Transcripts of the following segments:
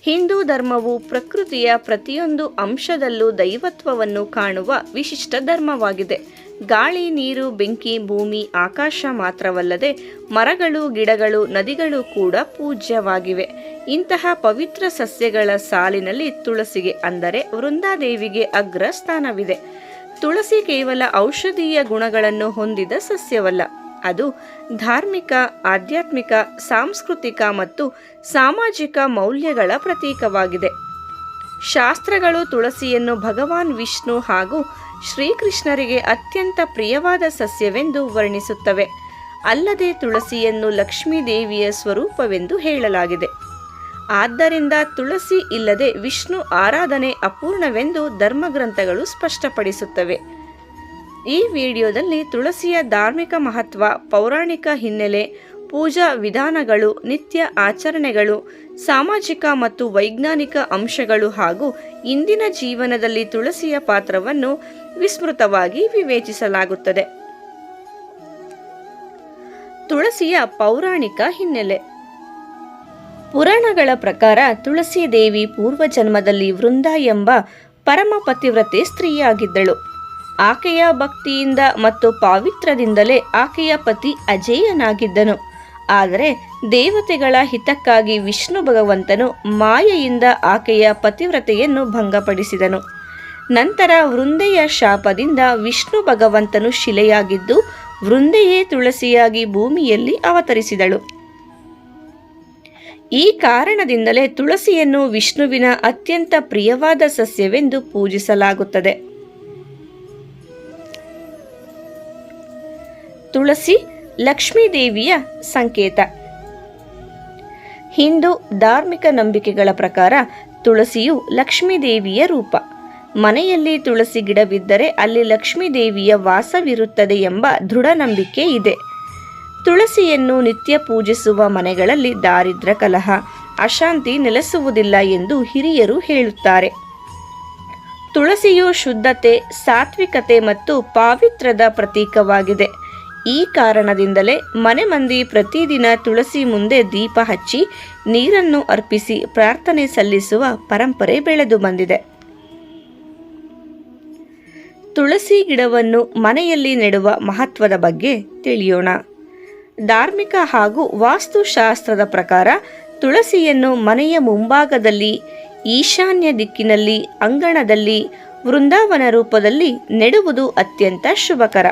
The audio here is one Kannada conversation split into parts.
ಹಿಂದೂ ಧರ್ಮವು ಪ್ರಕೃತಿಯ ಪ್ರತಿಯೊಂದು ಅಂಶದಲ್ಲೂ ದೈವತ್ವವನ್ನು ಕಾಣುವ ವಿಶಿಷ್ಟ ಧರ್ಮವಾಗಿದೆ. ಗಾಳಿ, ನೀರು, ಬೆಂಕಿ, ಭೂಮಿ, ಆಕಾಶ ಮಾತ್ರವಲ್ಲದೆ ಮರಗಳು, ಗಿಡಗಳು, ನದಿಗಳು ಕೂಡ ಪೂಜ್ಯವಾಗಿವೆ. ಇಂತಹ ಪವಿತ್ರ ಸಸ್ಯಗಳ ಸಾಲಿನಲ್ಲಿ ತುಳಸಿಗೆ ಅಂದರೆ ವೃಂದಾದೇವಿಗೆ ಅಗ್ರ ಸ್ಥಾನವಿದೆ. ತುಳಸಿ ಕೇವಲ ಔಷಧೀಯ ಗುಣಗಳನ್ನು ಹೊಂದಿದ ಸಸ್ಯವಲ್ಲ, ಅದು ಧಾರ್ಮಿಕ, ಆಧ್ಯಾತ್ಮಿಕ, ಸಾಂಸ್ಕೃತಿಕ ಮತ್ತು ಸಾಮಾಜಿಕ ಮೌಲ್ಯಗಳ ಪ್ರತೀಕವಾಗಿದೆ. ಶಾಸ್ತ್ರಗಳು ತುಳಸಿಯನ್ನು ಭಗವಾನ್ ವಿಷ್ಣು ಹಾಗೂ ಶ್ರೀಕೃಷ್ಣರಿಗೆ ಅತ್ಯಂತ ಪ್ರಿಯವಾದ ಸಸ್ಯವೆಂದು ವರ್ಣಿಸುತ್ತವೆ. ಅಲ್ಲದೆ ತುಳಸಿಯನ್ನು ಲಕ್ಷ್ಮೀ ದೇವಿಯ ಸ್ವರೂಪವೆಂದು ಹೇಳಲಾಗಿದೆ. ಆದ್ದರಿಂದ ತುಳಸಿ ಇಲ್ಲದೆ ವಿಷ್ಣು ಆರಾಧನೆ ಅಪೂರ್ಣವೆಂದು ಧರ್ಮಗ್ರಂಥಗಳು ಸ್ಪಷ್ಟಪಡಿಸುತ್ತವೆ. ಈ ವಿಡಿಯೋದಲ್ಲಿ ತುಳಸಿಯ ಧಾರ್ಮಿಕ ಮಹತ್ವ, ಪೌರಾಣಿಕ ಹಿನ್ನೆಲೆ, ಪೂಜಾ ವಿಧಾನಗಳು, ನಿತ್ಯ ಆಚರಣೆಗಳು, ಸಾಮಾಜಿಕ ಮತ್ತು ವೈಜ್ಞಾನಿಕ ಅಂಶಗಳು ಹಾಗೂ ಇಂದಿನ ಜೀವನದಲ್ಲಿ ತುಳಸಿಯ ಪಾತ್ರವನ್ನು ವಿಸ್ತೃತವಾಗಿ ವಿವೇಚಿಸಲಾಗುತ್ತದೆ. ತುಳಸಿಯ ಪೌರಾಣಿಕ ಹಿನ್ನೆಲೆ. ಪುರಾಣಗಳ ಪ್ರಕಾರ ತುಳಸಿ ದೇವಿ ಪೂರ್ವಜನ್ಮದಲ್ಲಿ ವೃಂದ ಎಂಬ ಪರಮ ಪತಿವ್ರತೆ ಸ್ತ್ರೀಯಾಗಿದ್ದಳು. ಆಕೆಯ ಭಕ್ತಿಯಿಂದ ಮತ್ತು ಪಾವಿತ್ರದಿಂದಲೇ ಆಕೆಯ ಪತಿ ಅಜೇಯನಾಗಿದ್ದನು. ಆದರೆ ದೇವತೆಗಳ ಹಿತಕ್ಕಾಗಿ ವಿಷ್ಣು ಭಗವಂತನು ಮಾಯೆಯಿಂದ ಆಕೆಯ ಪತಿವ್ರತೆಯನ್ನು ಭಂಗಪಡಿಸಿದನು. ನಂತರ ವೃಂದೆಯ ಶಾಪದಿಂದ ವಿಷ್ಣು ಭಗವಂತನು ಶಿಲೆಯಾಗಿದ್ದು, ವೃಂದೆಯೇ ತುಳಸಿಯಾಗಿ ಭೂಮಿಯಲ್ಲಿ ಅವತರಿಸಿದಳು. ಈ ಕಾರಣದಿಂದಲೇ ತುಳಸಿಯನ್ನು ವಿಷ್ಣುವಿನ ಅತ್ಯಂತ ಪ್ರಿಯವಾದ ಸಸ್ಯವೆಂದು ಪೂಜಿಸಲಾಗುತ್ತದೆ. ತುಳಸಿ ಲಕ್ಷ್ಮೀ ದೇವಿಯ ಸಂಕೇತ. ಹಿಂದೂ ಧಾರ್ಮಿಕ ನಂಬಿಕೆಗಳ ಪ್ರಕಾರ ತುಳಸಿಯು ಲಕ್ಷ್ಮೀ ದೇವಿಯ ರೂಪ. ಮನೆಯಲ್ಲಿ ತುಳಸಿ ಗಿಡವಿದ್ದರೆ ಅಲ್ಲಿ ಲಕ್ಷ್ಮೀ ದೇವಿಯ ವಾಸವಿರುತ್ತದೆ ಎಂಬ ದೃಢ ನಂಬಿಕೆ ಇದೆ. ತುಳಸಿಯನ್ನು ನಿತ್ಯ ಪೂಜಿಸುವ ಮನೆಗಳಲ್ಲಿ ದಾರಿದ್ರ್ಯ, ಕಲಹ, ಅಶಾಂತಿ ನೆಲೆಸುವುದಿಲ್ಲ ಎಂದು ಹಿರಿಯರು ಹೇಳುತ್ತಾರೆ. ತುಳಸಿಯು ಶುದ್ಧತೆ, ಸಾತ್ವಿಕತೆ ಮತ್ತು ಪಾವಿತ್ರ್ಯದ ಪ್ರತೀಕವಾಗಿದೆ. ಈ ಕಾರಣದಿಂದಲೇ ಮನೆ ಮಂದಿ ಪ್ರತಿದಿನ ತುಳಸಿ ಮುಂದೆ ದೀಪ ಹಚ್ಚಿ ನೀರನ್ನು ಅರ್ಪಿಸಿ ಪ್ರಾರ್ಥನೆ ಸಲ್ಲಿಸುವ ಪರಂಪರೆ ಬೆಳೆದು ಬಂದಿದೆ. ತುಳಸಿ ಗಿಡವನ್ನು ಮನೆಯಲ್ಲಿ ನೆಡುವ ಮಹತ್ವದ ಬಗ್ಗೆ ತಿಳಿಯೋಣ. ಧಾರ್ಮಿಕ ಹಾಗೂ ವಾಸ್ತುಶಾಸ್ತ್ರದ ಪ್ರಕಾರ ತುಳಸಿಯನ್ನು ಮನೆಯ ಮುಂಭಾಗದಲ್ಲಿ, ಈಶಾನ್ಯ ದಿಕ್ಕಿನಲ್ಲಿ, ಅಂಗಣದಲ್ಲಿ, ವೃಂದಾವನ ರೂಪದಲ್ಲಿ ನೆಡುವುದು ಅತ್ಯಂತ ಶುಭಕರ.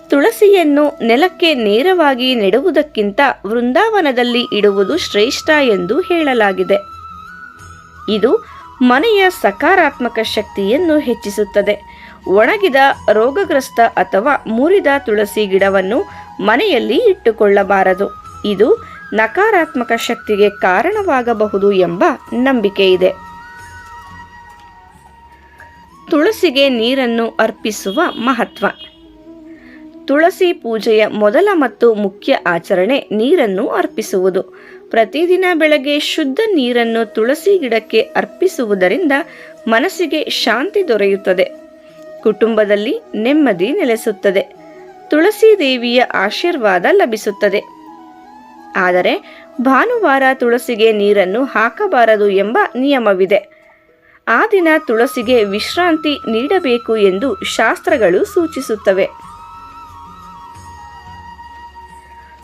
ತುಳಸಿಯನ್ನು ನೆಲಕ್ಕೆ ನೇರವಾಗಿ ನೆಡುವುದಕ್ಕಿಂತ ವೃಂದಾವನದಲ್ಲಿ ಇಡುವುದು ಶ್ರೇಷ್ಠ ಎಂದು ಹೇಳಲಾಗಿದೆ. ಇದು ಮನೆಯ ಸಕಾರಾತ್ಮಕ ಶಕ್ತಿಯನ್ನು ಹೆಚ್ಚಿಸುತ್ತದೆ. ಒಣಗಿದ, ರೋಗಗ್ರಸ್ತ ಅಥವಾ ಮುರಿದ ತುಳಸಿ ಗಿಡವನ್ನು ಮನೆಯಲ್ಲಿ ಇಟ್ಟುಕೊಳ್ಳಬಾರದು. ಇದು ನಕಾರಾತ್ಮಕ ಶಕ್ತಿಗೆ ಕಾರಣವಾಗಬಹುದು ಎಂಬ ನಂಬಿಕೆ ಇದೆ. ತುಳಸಿಗೆ ನೀರನ್ನು ಅರ್ಪಿಸುವ ಮಹತ್ವ. ತುಳಸಿ ಪೂಜೆಯ ಮೊದಲ ಮತ್ತು ಮುಖ್ಯ ಆಚರಣೆ ನೀರನ್ನು ಅರ್ಪಿಸುವುದು. ಪ್ರತಿದಿನ ಬೆಳಗ್ಗೆ ಶುದ್ಧ ನೀರನ್ನು ತುಳಸಿ ಗಿಡಕ್ಕೆ ಅರ್ಪಿಸುವುದರಿಂದ ಮನಸ್ಸಿಗೆ ಶಾಂತಿ ದೊರೆಯುತ್ತದೆ, ಕುಟುಂಬದಲ್ಲಿ ನೆಮ್ಮದಿ ನೆಲೆಸುತ್ತದೆ, ತುಳಸಿ ದೇವಿಯ ಆಶೀರ್ವಾದ ಲಭಿಸುತ್ತದೆ. ಆದರೆ ಭಾನುವಾರ ತುಳಸಿಗೆ ನೀರನ್ನು ಹಾಕಬಾರದು ಎಂಬ ನಿಯಮವಿದೆ. ಆ ದಿನ ತುಳಸಿಗೆ ವಿಶ್ರಾಂತಿ ನೀಡಬೇಕು ಎಂದು ಶಾಸ್ತ್ರಗಳು ಸೂಚಿಸುತ್ತವೆ.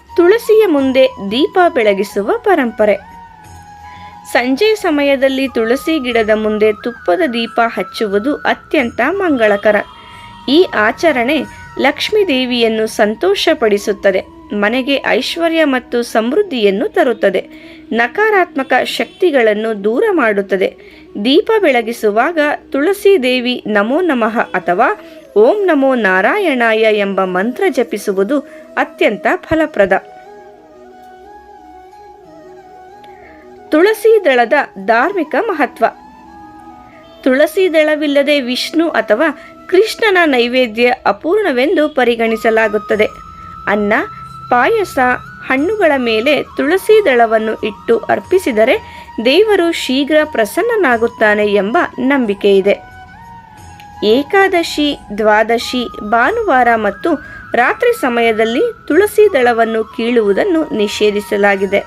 ತುಳಸಿಯ ಮುಂದೆ ದೀಪ ಬೆಳಗಿಸುವ ಪರಂಪರೆ. ಸಂಜೆ ಸಮಯದಲ್ಲಿ ತುಳಸಿ ಗಿಡದ ಮುಂದೆ ತುಪ್ಪದ ದೀಪ ಹಚ್ಚುವುದು ಅತ್ಯಂತ ಮಂಗಳಕರ. ಈ ಆಚರಣೆ ಲಕ್ಷ್ಮೀ ದೇವಿಯನ್ನು ಸಂತೋಷಪಡಿಸುತ್ತದೆ, ಮನೆಗೆ ಐಶ್ವರ್ಯ ಮತ್ತು ಸಮೃದ್ಧಿಯನ್ನು ತರುತ್ತದೆ, ನಕಾರಾತ್ಮಕ ಶಕ್ತಿಗಳನ್ನು ದೂರ ಮಾಡುತ್ತದೆ. ದೀಪ ಬೆಳಗಿಸುವಾಗ ತುಳಸಿ ದೇವಿ ನಮೋ ನಮಃ ಅಥವಾ ಓಂ ನಮೋ ನಾರಾಯಣಾಯ ಎಂಬ ಮಂತ್ರ ಜಪಿಸುವುದು ಅತ್ಯಂತ ಫಲಪ್ರದ. ತುಳಸಿ ದಳದ ಧಾರ್ಮಿಕ ಮಹತ್ವ. ತುಳಸಿ ದಳವಿಲ್ಲದೆ ವಿಷ್ಣು ಅಥವಾ ಕೃಷ್ಣನ ನೈವೇದ್ಯ ಅಪೂರ್ಣವೆಂದು ಪರಿಗಣಿಸಲಾಗುತ್ತದೆ. ಅನ್ನ, ಪಾಯಸ, ಹಣ್ಣುಗಳ ಮೇಲೆ ತುಳಸಿ ದಳವನ್ನು ಇಟ್ಟು ಅರ್ಪಿಸಿದರೆ ದೇವರು ಶೀಘ್ರ ಪ್ರಸನ್ನನಾಗುತ್ತಾನೆ ಎಂಬ ನಂಬಿಕೆ ಇದೆ. ಏಕಾದಶಿ, ದ್ವಾದಶಿ, ಭಾನುವಾರ ಮತ್ತು ರಾತ್ರಿ ಸಮಯದಲ್ಲಿ ತುಳಸಿ ದಳವನ್ನು ಕೀಳುವುದನ್ನು ನಿಷೇಧಿಸಲಾಗಿದೆ.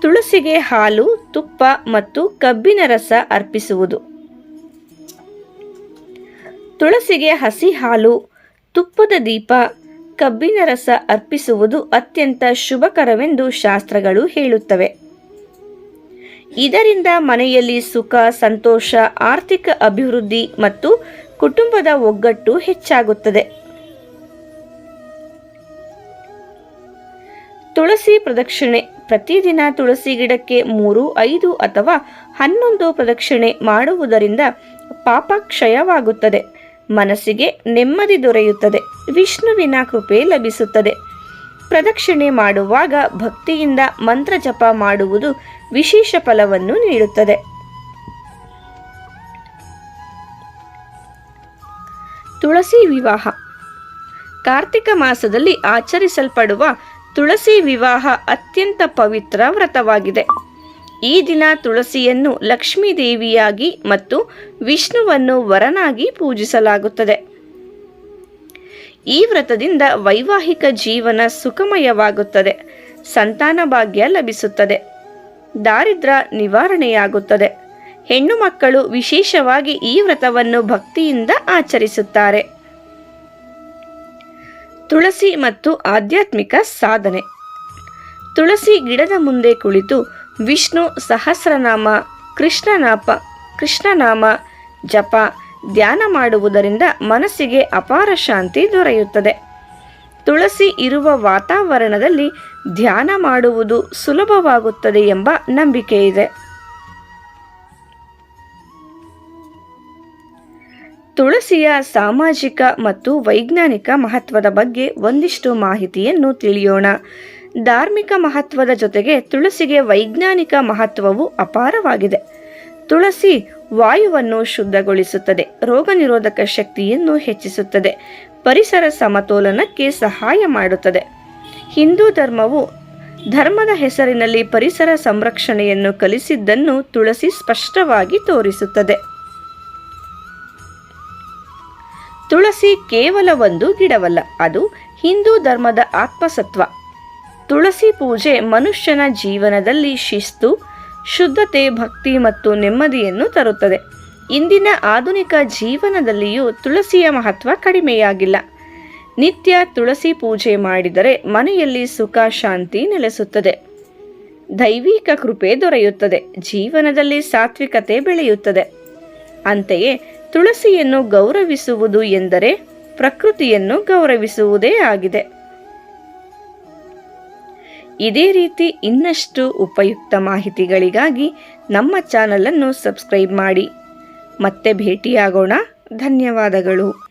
ತುಳಸಿಗೆ ಹಾಲು, ತುಪ್ಪ ಮತ್ತು ಕಬ್ಬಿನ ರಸ ಅರ್ಪಿಸುವುದು. ತುಳಸಿಗೆ ಹಸಿ ಹಾಲು, ತುಪ್ಪದ ದೀಪ, ಕಬ್ಬಿನ ರಸ ಅರ್ಪಿಸುವುದು ಅತ್ಯಂತ ಶುಭಕರವೆಂದು ಶಾಸ್ತ್ರಗಳು ಹೇಳುತ್ತವೆ. ಇದರಿಂದ ಮನೆಯಲ್ಲಿ ಸುಖ, ಸಂತೋಷ, ಆರ್ಥಿಕ ಅಭಿವೃದ್ಧಿ ಮತ್ತು ಕುಟುಂಬದ ಒಗ್ಗಟ್ಟು ಹೆಚ್ಚಾಗುತ್ತದೆ. ತುಳಸಿ ಪ್ರದಕ್ಷಿಣೆ. ಪ್ರತಿದಿನ ತುಳಸಿ ಗಿಡಕ್ಕೆ 3, 5 ಅಥವಾ 11 ಪ್ರದಕ್ಷಿಣೆ ಮಾಡುವುದರಿಂದ ಪಾಪ ಕ್ಷಯವಾಗುತ್ತದೆ, ಮನಸ್ಸಿಗೆ ನೆಮ್ಮದಿ ದೊರೆಯುತ್ತದೆ, ವಿಷ್ಣುವಿನ ಕೃಪೆ ಲಭಿಸುತ್ತದೆ. ಪ್ರದಕ್ಷಿಣೆ ಮಾಡುವಾಗ ಭಕ್ತಿಯಿಂದ ಮಂತ್ರ ಜಪ ಮಾಡುವುದು ವಿಶೇಷ ಫಲವನ್ನು ನೀಡುತ್ತದೆ. ತುಳಸಿ ವಿವಾಹ. ಕಾರ್ತಿಕ ಮಾಸದಲ್ಲಿ ಆಚರಿಸಲ್ಪಡುವ ತುಳಸಿ ವಿವಾಹ ಅತ್ಯಂತ ಪವಿತ್ರ ವ್ರತವಾಗಿದೆ. ಈ ದಿನ ತುಳಸಿಯನ್ನು ಲಕ್ಷ್ಮೀ ದೇವಿಯಾಗಿ ಮತ್ತು ವಿಷ್ಣುವನ್ನು ವರನಾಗಿ ಪೂಜಿಸಲಾಗುತ್ತದೆ. ಈ ವ್ರತದಿಂದ ವೈವಾಹಿಕ ಜೀವನ ಸುಖಮಯವಾಗುತ್ತದೆ, ಸಂತಾನ ಭಾಗ್ಯ ಲಭಿಸುತ್ತದೆ, ದಾರಿದ್ರ್ಯ ನಿವಾರಣೆಯಾಗುತ್ತದೆ. ಹೆಣ್ಣು ಮಕ್ಕಳು ವಿಶೇಷವಾಗಿ ಈ ವ್ರತವನ್ನು ಭಕ್ತಿಯಿಂದ ಆಚರಿಸುತ್ತಾರೆ. ತುಳಸಿ ಮತ್ತು ಆಧ್ಯಾತ್ಮಿಕ ಸಾಧನೆ. ತುಳಸಿ ಗಿಡದ ಮುಂದೆ ಕುಳಿತು ವಿಷ್ಣು ಸಹಸ್ರನಾಮ, ಕೃಷ್ಣನಾಮ ಜಪ, ಧ್ಯಾನ ಮಾಡುವುದರಿಂದ ಮನಸ್ಸಿಗೆ ಅಪಾರ ಶಾಂತಿ ದೊರೆಯುತ್ತದೆ. ತುಳಸಿ ಇರುವ ವಾತಾವರಣದಲ್ಲಿ ಧ್ಯಾನ ಮಾಡುವುದು ಸುಲಭವಾಗುತ್ತದೆ ಎಂಬ ನಂಬಿಕೆ ಇದೆ. ತುಳಸಿಯ ಸಾಮಾಜಿಕ ಮತ್ತು ವೈಜ್ಞಾನಿಕ ಮಹತ್ವದ ಬಗ್ಗೆ ಒಂದಿಷ್ಟು ಮಾಹಿತಿಯನ್ನು ತಿಳಿಯೋಣ. ಧಾರ್ಮಿಕ ಮಹತ್ವದ ಜೊತೆಗೆ ತುಳಸಿಗೆ ವೈಜ್ಞಾನಿಕ ಮಹತ್ವವು ಅಪಾರವಾಗಿದೆ. ತುಳಸಿ ವಾಯುವನ್ನು ಶುದ್ಧಗೊಳಿಸುತ್ತದೆ, ರೋಗ ನಿರೋಧಕ ಶಕ್ತಿಯನ್ನು ಹೆಚ್ಚಿಸುತ್ತದೆ, ಪರಿಸರ ಸಮತೋಲನಕ್ಕೆ ಸಹಾಯ ಮಾಡುತ್ತದೆ. ಹಿಂದೂ ಧರ್ಮದ ಹೆಸರಿನಲ್ಲಿ ಪರಿಸರ ಸಂರಕ್ಷಣೆಯನ್ನು ಕಲಿಸಿದ್ದನ್ನು ತುಳಸಿ ಸ್ಪಷ್ಟವಾಗಿ ತೋರಿಸುತ್ತದೆ. ತುಳಸಿ ಕೇವಲ ಒಂದು ಗಿಡವಲ್ಲ, ಅದು ಹಿಂದೂ ಧರ್ಮದ ಆತ್ಮಸತ್ವ. ತುಳಸಿ ಪೂಜೆ ಮನುಷ್ಯನ ಜೀವನದಲ್ಲಿ ಶಿಸ್ತು, ಶುದ್ಧತೆ, ಭಕ್ತಿ ಮತ್ತು ನೆಮ್ಮದಿಯನ್ನು ತರುತ್ತದೆ. ಇಂದಿನ ಆಧುನಿಕ ಜೀವನದಲ್ಲಿಯೂ ತುಳಸಿಯ ಮಹತ್ವ ಕಡಿಮೆಯಾಗಿಲ್ಲ. ನಿತ್ಯ ತುಳಸಿ ಪೂಜೆ ಮಾಡಿದರೆ ಮನೆಯಲ್ಲಿ ಸುಖ, ಶಾಂತಿ ನೆಲೆಸುತ್ತದೆ, ದೈವಿಕ ಕೃಪೆ ದೊರೆಯುತ್ತದೆ, ಜೀವನದಲ್ಲಿ ಸಾತ್ವಿಕತೆ ಬೆಳೆಯುತ್ತದೆ. ಅಂತೆಯೇ ತುಳಸಿಯನ್ನು ಗೌರವಿಸುವುದು ಎಂದರೆ ಪ್ರಕೃತಿಯನ್ನು ಗೌರವಿಸುವುದೇ ಆಗಿದೆ. ಇದೇ ರೀತಿ ಇನ್ನಷ್ಟು ಉಪಯುಕ್ತ ಮಾಹಿತಿಗಳಿಗಾಗಿ ನಮ್ಮ ಚಾನಲನ್ನು ಸಬ್ಸ್ಕ್ರೈಬ್ ಮಾಡಿ. ಮತ್ತೆ ಭೇಟಿಯಾಗೋಣ. ಧನ್ಯವಾದಗಳು.